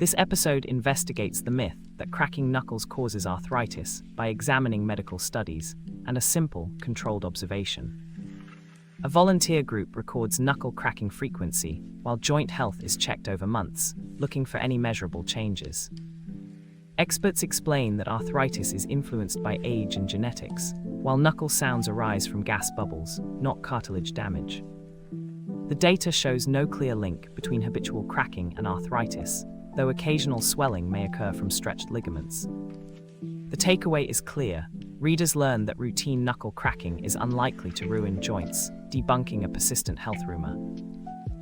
This episode investigates the myth that cracking knuckles causes arthritis by examining medical studies and a simple, controlled observation. A volunteer group records knuckle cracking frequency, while joint health is checked over months, looking for any measurable changes. Experts explain that arthritis is influenced by age and genetics, while knuckle sounds arise from gas bubbles, not cartilage damage. The data shows no clear link between habitual cracking and arthritis, though occasional swelling may occur from stretched ligaments. The takeaway is clear. Readers learn that routine knuckle cracking is unlikely to ruin joints, debunking a persistent health rumor.